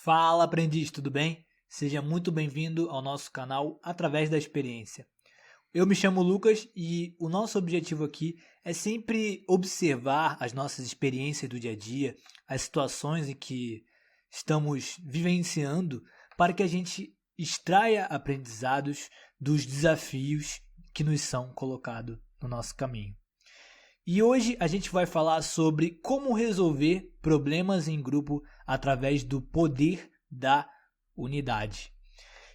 Fala, aprendiz, tudo bem? Seja muito bem-vindo ao nosso canal Através da Experiência. Eu me chamo Lucas e o nosso objetivo aqui é sempre observar as nossas experiências do dia a dia, as situações em que estamos vivenciando, para que a gente extraia aprendizados dos desafios que nos são colocados no nosso caminho. E hoje a gente vai falar sobre como resolver problemas em grupo através do poder da unidade.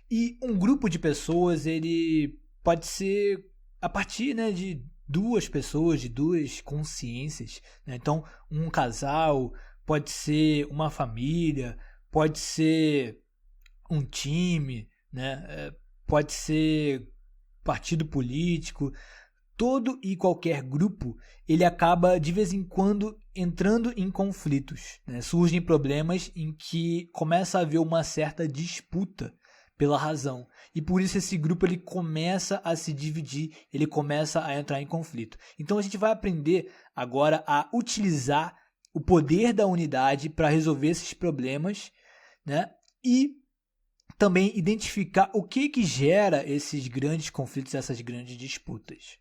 E um grupo de pessoas, ele pode ser a partir, de duas pessoas, de duas consciências, né? Então, um casal, pode ser uma família, pode ser um time, né? Pode ser partido político. Todo e qualquer grupo, ele acaba de vez em quando entrando em conflitos, né? Surgem problemas em que começa a haver uma certa disputa pela razão. E por isso esse grupo ele começa a se dividir, ele começa a entrar em conflito. Então a gente vai aprender agora a utilizar o poder da unidade para resolver esses problemas, né? E também identificar o que gera esses grandes conflitos, essas grandes disputas.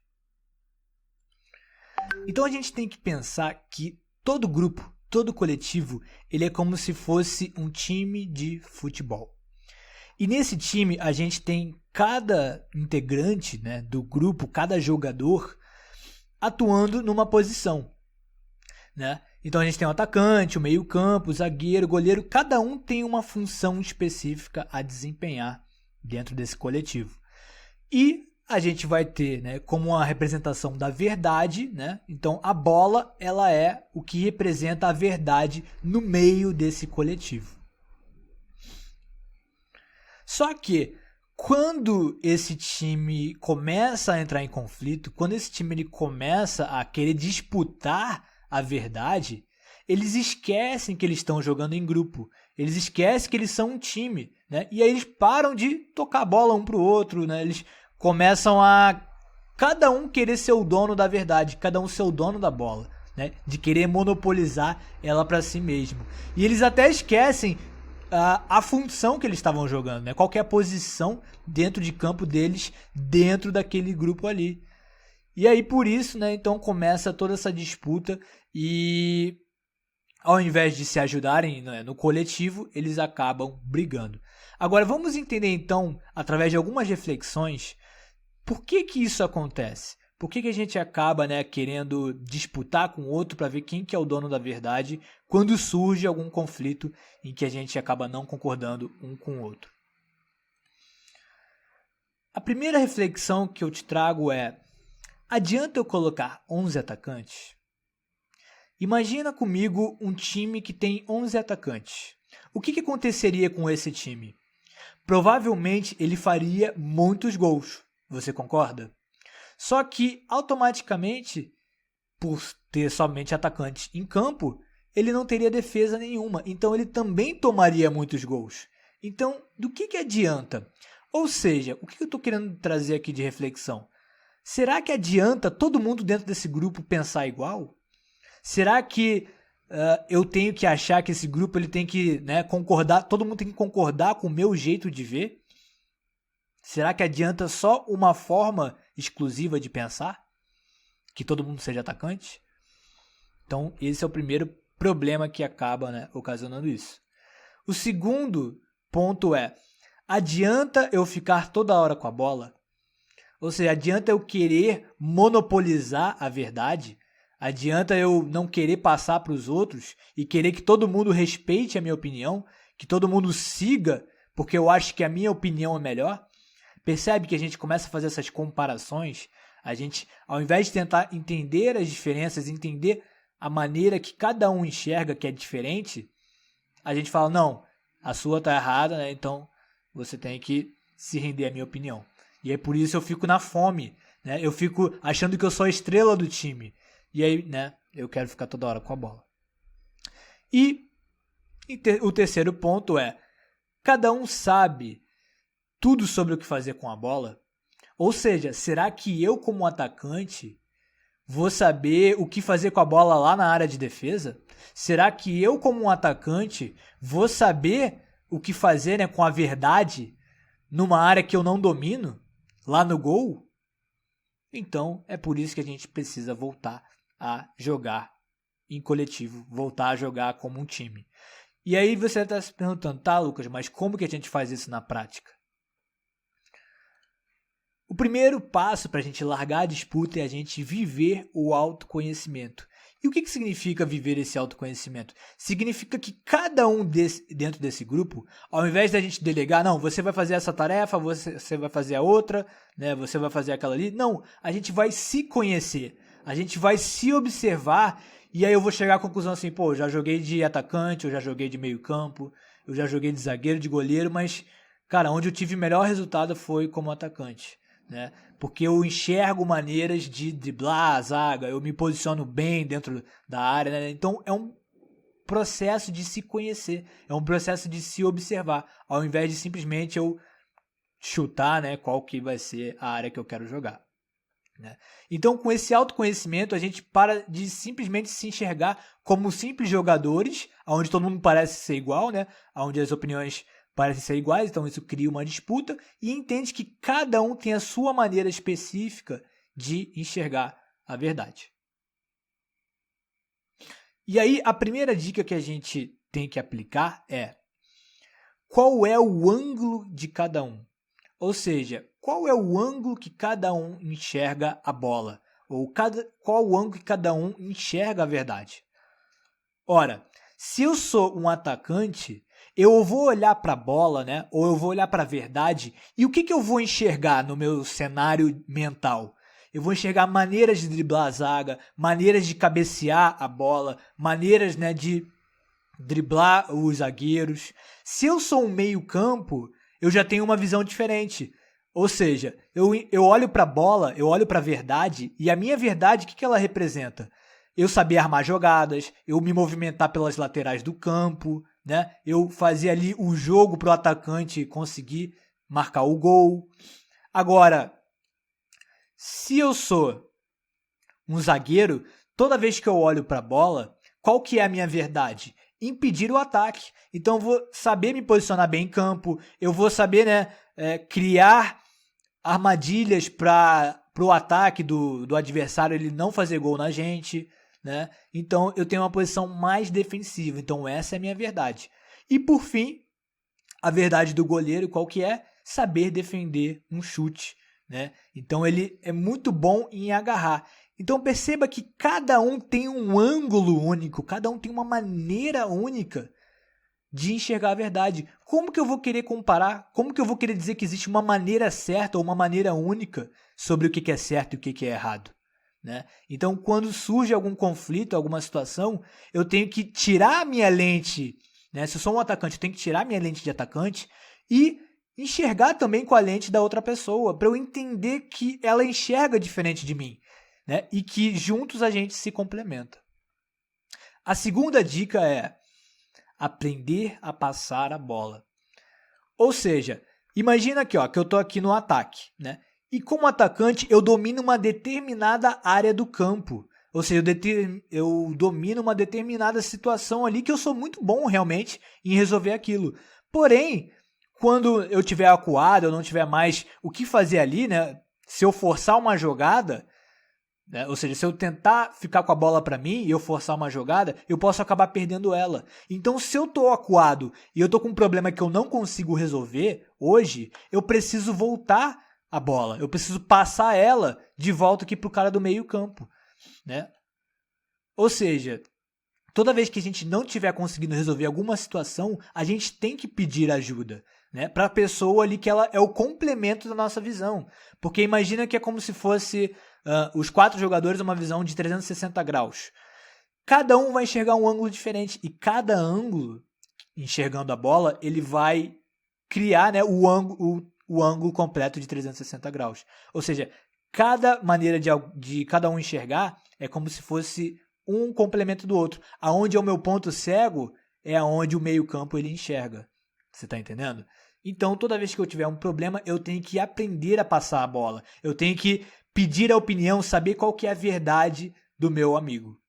Então a gente tem que pensar que todo grupo, todo coletivo, ele é como se fosse um time de futebol. E nesse time a gente tem cada integrante, né, do grupo, cada jogador atuando numa posição, né? Então a gente tem o atacante, o meio-campo, o zagueiro, o goleiro, cada um tem uma função específica a desempenhar dentro desse coletivo. E a gente vai ter, né, como uma representação da verdade, né? Então a bola, ela é o que representa a verdade no meio desse coletivo. Só que quando esse time começa a entrar em conflito, quando esse time ele começa a querer disputar a verdade, eles esquecem que eles estão jogando em grupo. Eles esquecem que eles são um time, né? E aí eles param de tocar a bola um pro outro, né? Eles começam a cada um querer ser o dono da verdade, cada um ser o dono da bola, né? De querer monopolizar ela para si mesmo. E eles até esquecem a função que eles estavam jogando, né? Qual que é a posição dentro de campo deles, dentro daquele grupo ali. E aí por isso, né, então começa toda essa disputa e ao invés de se ajudarem, né, no coletivo, eles acabam brigando. Agora vamos entender então, através de algumas reflexões, por que isso acontece? Por que a gente acaba, né, querendo disputar com o outro para ver quem que é o dono da verdade quando surge algum conflito em que a gente acaba não concordando um com o outro? A primeira reflexão que eu te trago é: adianta eu colocar 11 atacantes? Imagina comigo um time que tem 11 atacantes. O que aconteceria com esse time? Provavelmente ele faria muitos gols. Você concorda? Só que automaticamente, por ter somente atacantes em campo, ele não teria defesa nenhuma. Então ele também tomaria muitos gols. Então, do que adianta? Ou seja, o que eu estou querendo trazer aqui de reflexão? Será que adianta todo mundo dentro desse grupo pensar igual? Será que eu tenho que achar que esse grupo ele tem que, né, concordar, todo mundo tem que concordar com o meu jeito de ver? Será que adianta só uma forma exclusiva de pensar? Que todo mundo seja atacante? Então, esse é o primeiro problema que acaba, né, ocasionando isso. O segundo ponto é: adianta eu ficar toda hora com a bola? Ou seja, adianta eu querer monopolizar a verdade? Adianta eu não querer passar para os outros e querer que todo mundo respeite a minha opinião? Que todo mundo siga porque eu acho que a minha opinião é melhor? Percebe que a gente começa a fazer essas comparações? A gente, ao invés de tentar entender as diferenças, entender a maneira que cada um enxerga que é diferente, a gente fala: não, a sua está errada, né? Então você tem que se render à minha opinião. E aí por isso eu fico na fome, né? Eu fico achando que eu sou a estrela do time. E aí, né, eu quero ficar toda hora com a bola. E o terceiro ponto é: cada um sabe tudo sobre o que fazer com a bola? Ou seja, será que eu, como atacante, vou saber o que fazer com a bola lá na área de defesa? Será que eu, como um atacante, vou saber o que fazer, né, com a verdade numa área que eu não domino, lá no gol, então é por isso que a gente precisa voltar a jogar em coletivo, voltar a jogar como um time. E aí você está se perguntando, tá, Lucas, mas como que a gente faz isso na prática? O primeiro passo para a gente largar a disputa é a gente viver o autoconhecimento. E o que significa viver esse autoconhecimento? Significa que cada um dentro desse grupo, ao invés da gente delegar, não, você vai fazer essa tarefa, você vai fazer a outra, né, você vai fazer aquela ali. Não, a gente vai se conhecer, a gente vai se observar e aí eu vou chegar à conclusão assim, pô, eu já joguei de atacante, eu já joguei de meio campo, eu já joguei de zagueiro, de goleiro, mas, cara, onde eu tive melhor resultado foi como atacante. Né? Porque eu enxergo maneiras de driblar a zaga, eu me posiciono bem dentro da área, né? Então é um processo de se conhecer, é um processo de se observar, ao invés de simplesmente eu chutar, né, qual que vai ser a área que eu quero jogar. Né? Então, com esse autoconhecimento, a gente para de simplesmente se enxergar como simples jogadores, onde todo mundo parece ser igual, né? Onde as opiniões parecem ser iguais, então isso cria uma disputa, e entende que cada um tem a sua maneira específica de enxergar a verdade. E aí, a primeira dica que a gente tem que aplicar é: qual é o ângulo de cada um? Ou seja, qual é o ângulo que cada um enxerga a bola? Ou qual o ângulo que cada um enxerga a verdade? Ora, se eu sou um atacante, eu vou olhar para a bola, né? Ou eu vou olhar para a verdade, e o que eu vou enxergar no meu cenário mental? Eu vou enxergar maneiras de driblar a zaga, maneiras de cabecear a bola, maneiras, né, de driblar os zagueiros. Se eu sou um meio-campo, eu já tenho uma visão diferente. Ou seja, eu olho para a bola, eu olho para a verdade, e a minha verdade, o que ela representa? Eu saber armar jogadas, eu me movimentar pelas laterais do campo, né? Eu fazer ali o jogo para o atacante conseguir marcar o gol. Agora, se eu sou um zagueiro, toda vez que eu olho para a bola, qual que é a minha verdade? Impedir o ataque. Então eu vou saber me posicionar bem em campo, eu vou saber, né, criar armadilhas para o ataque do adversário ele não fazer gol na gente. Né? Então eu tenho uma posição mais defensiva. Então essa é a minha verdade. E por fim, a verdade do goleiro, qual que é? Saber defender um chute. Né? Então ele é muito bom em agarrar. Então perceba que cada um tem um ângulo único, cada um tem uma maneira única de enxergar a verdade. Como que eu vou querer comparar? Como que eu vou querer dizer que existe uma maneira certa ou uma maneira única sobre o que é certo e o que é errado? Né? Então, quando surge algum conflito, alguma situação, eu tenho que tirar a minha lente, né? Se eu sou um atacante, eu tenho que tirar a minha lente de atacante e enxergar também com a lente da outra pessoa, para eu entender que ela enxerga diferente de mim, né? E que juntos a gente se complementa. A segunda dica é aprender a passar a bola. Ou seja, imagina aqui, ó, que eu estou aqui no ataque, né? E como atacante, eu domino uma determinada área do campo. Ou seja, eu domino uma determinada situação ali que eu sou muito bom realmente em resolver aquilo. Porém, quando eu tiver acuado, eu não tiver mais o que fazer ali, né? Se eu forçar uma jogada, né? Ou seja, se eu tentar ficar com a bola para mim e eu forçar uma jogada, eu posso acabar perdendo ela. Então, se eu tô acuado e eu tô com um problema que eu não consigo resolver hoje, eu preciso voltar a bola. Eu preciso passar ela de volta aqui pro cara do meio campo, né? Ou seja, toda vez que a gente não estiver conseguindo resolver alguma situação, a gente tem que pedir ajuda, né? Para a pessoa ali que ela é o complemento da nossa visão. Porque imagina que é como se fosse os 4 jogadores uma visão de 360 graus. Cada um vai enxergar um ângulo diferente e cada ângulo, enxergando a bola, ele vai criar, né, o ângulo completo de 360 graus. Ou seja, cada maneira de cada um enxergar é como se fosse um complemento do outro. Aonde é o meu ponto cego é aonde o meio-campo ele enxerga. Você está entendendo? Então, toda vez que eu tiver um problema, eu tenho que aprender a passar a bola. Eu tenho que pedir a opinião, saber qual que é a verdade do meu amigo.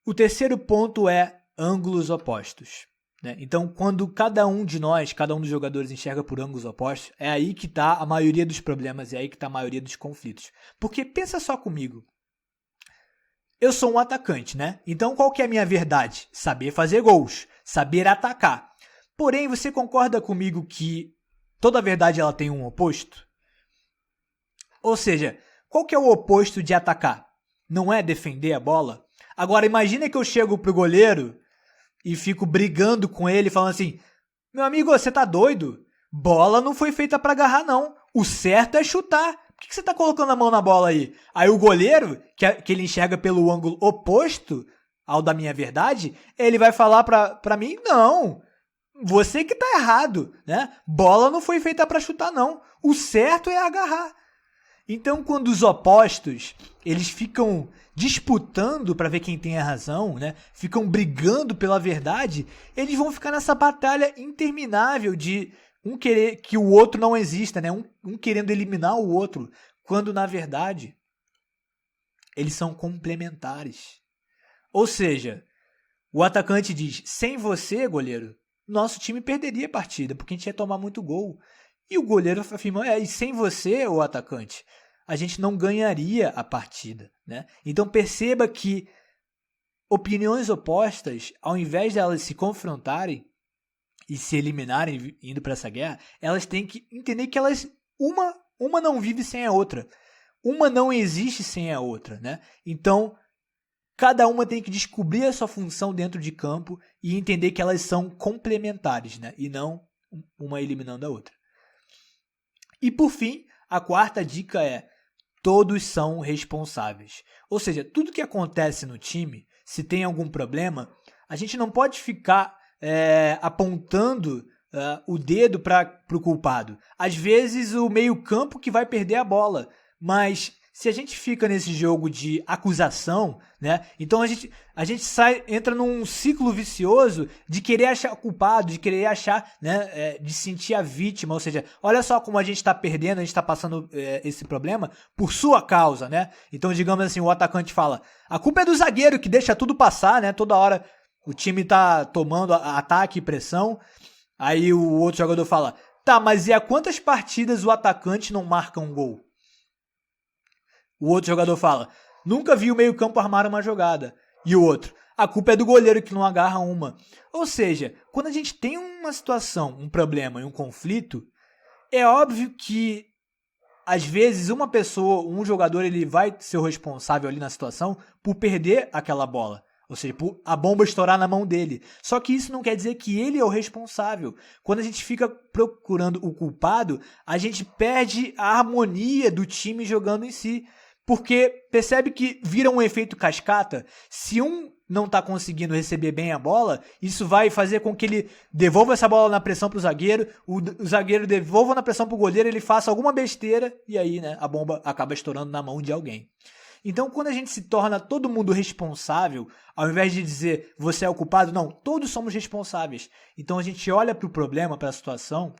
O terceiro ponto é ângulos opostos, né? Então, quando cada um dos jogadores enxerga por ângulos opostos, é aí que está a maioria dos problemas, é aí que está a maioria dos conflitos. Porque pensa só comigo. Eu sou um atacante, né? Então, qual que é a minha verdade? Saber fazer gols, saber atacar. Porém, você concorda comigo que toda verdade ela tem um oposto? Ou seja, qual que é o oposto de atacar? Não é defender a bola? Agora, imagina que eu chego pro goleiro e fico brigando com ele, falando assim: meu amigo, você tá doido? Bola não foi feita para agarrar, não. O certo é chutar. Por que você tá colocando a mão na bola aí? Aí o goleiro, que ele enxerga pelo ângulo oposto ao da minha verdade, ele vai falar pra mim: não, você que tá errado, né? Bola não foi feita para chutar, não. O certo é agarrar. Então, quando os opostos, eles ficam disputando para ver quem tem a razão, né? Ficam brigando pela verdade, eles vão ficar nessa batalha interminável de um querer que o outro não exista, né? Um querendo eliminar o outro, quando na verdade eles são complementares. Ou seja, o atacante diz: sem você, goleiro, nosso time perderia a partida, porque a gente ia tomar muito gol. E o goleiro afirma: e sem você, o atacante, a gente não ganharia a partida, né? Então perceba que opiniões opostas, ao invés de elas se confrontarem e se eliminarem indo para essa guerra, elas têm que entender que uma não vive sem a outra. Uma não existe sem a outra, né? Então, cada uma tem que descobrir a sua função dentro de campo e entender que elas são complementares, né? E não uma eliminando a outra. E por fim, a quarta dica é: todos são responsáveis. Ou seja, tudo que acontece no time, se tem algum problema, a gente não pode ficar apontando o dedo para o culpado. Às vezes o meio-campo que vai perder a bola, mas se a gente fica nesse jogo de acusação, né? Então a gente entra num ciclo vicioso de querer achar culpado, de querer achar, né? De sentir a vítima. Ou seja, olha só como a gente está perdendo, a gente está passando esse problema por sua causa, né? Então, digamos assim, o atacante fala: a culpa é do zagueiro que deixa tudo passar, né? Toda hora o time tá tomando ataque e pressão. Aí o outro jogador fala: tá, mas e há quantas partidas o atacante não marca um gol? O outro jogador fala: nunca vi o meio-campo armar uma jogada. E o outro: a culpa é do goleiro que não agarra uma. Ou seja, quando a gente tem uma situação, um problema e um conflito, é óbvio que às vezes uma pessoa, um jogador, ele vai ser o responsável ali na situação por perder aquela bola. Ou seja, por a bomba estourar na mão dele. Só que isso não quer dizer que ele é o responsável. Quando a gente fica procurando o culpado, a gente perde a harmonia do time jogando em si. Porque percebe que vira um efeito cascata. Se um não está conseguindo receber bem a bola, isso vai fazer com que ele devolva essa bola na pressão para o zagueiro, o zagueiro devolva na pressão para o goleiro, ele faça alguma besteira e aí, né, a bomba acaba estourando na mão de alguém. Então, quando a gente se torna todo mundo responsável, ao invés de dizer você é o culpado, não, todos somos responsáveis. Então a gente olha para o problema, para a situação,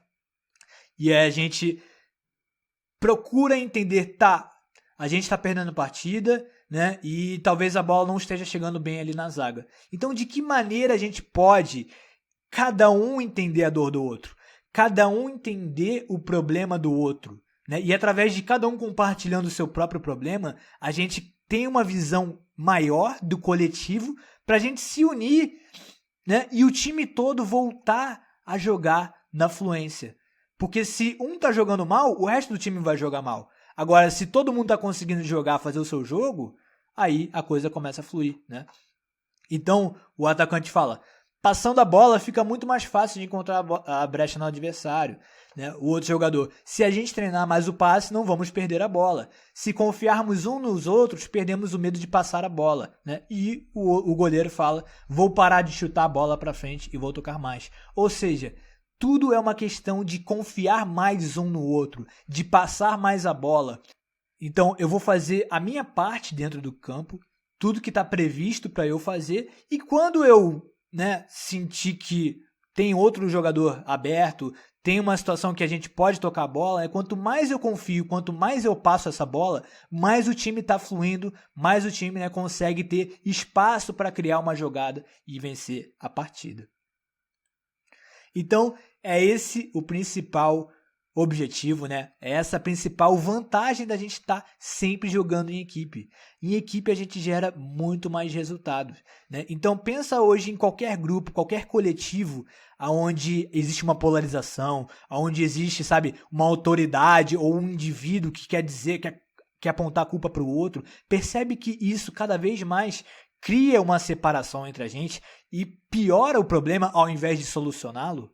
e a gente procura entender, tá, a gente está perdendo partida, né? E talvez a bola não esteja chegando bem ali na zaga. Então, de que maneira a gente pode cada um entender a dor do outro? Cada um entender o problema do outro, né? E através de cada um compartilhando o seu próprio problema, a gente tem uma visão maior do coletivo para a gente se unir, né? E o time todo voltar a jogar na fluência. Porque se um tá jogando mal, o resto do time vai jogar mal. Agora, se todo mundo tá conseguindo jogar, fazer o seu jogo, aí a coisa começa a fluir, né? Então, o atacante fala: passando a bola fica muito mais fácil de encontrar a brecha no adversário, né? O outro jogador: se a gente treinar mais o passe, não vamos perder a bola. Se confiarmos uns nos outros, perdemos o medo de passar a bola, né? E o goleiro fala: vou parar de chutar a bola para frente e vou tocar mais. Ou seja, tudo é uma questão de confiar mais um no outro, de passar mais a bola. Então, eu vou fazer a minha parte dentro do campo, tudo que está previsto para eu fazer, e quando eu, né, sentir que tem outro jogador aberto, tem uma situação que a gente pode tocar a bola, quanto mais eu confio, quanto mais eu passo essa bola, mais o time está fluindo, mais o time, né, consegue ter espaço para criar uma jogada e vencer a partida. Então, é esse o principal objetivo, né? É essa a principal vantagem da gente estar sempre jogando em equipe. Em equipe a gente gera muito mais resultados, né? Então pensa hoje em qualquer grupo, qualquer coletivo onde existe uma polarização, onde existe, sabe, uma autoridade ou um indivíduo que quer dizer, quer apontar a culpa para o outro. Percebe que isso cada vez mais cria uma separação entre a gente e piora o problema ao invés de solucioná-lo?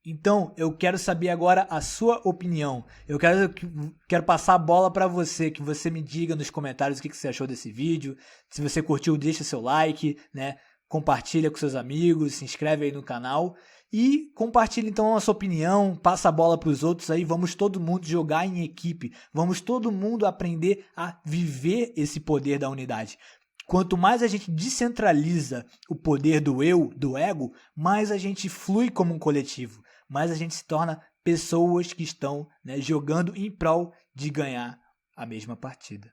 Então, eu quero saber agora a sua opinião. Eu quero passar a bola para você, que você me diga nos comentários o que você achou desse vídeo. Se você curtiu, deixa seu like, né? Compartilha com seus amigos, se inscreve aí no canal e compartilha então a sua opinião, passa a bola para os outros aí, vamos todo mundo jogar em equipe, vamos todo mundo aprender a viver esse poder da unidade. Quanto mais a gente descentraliza o poder do eu, do ego, mais a gente flui como um coletivo, mais a gente se torna pessoas que estão, né, jogando em prol de ganhar a mesma partida.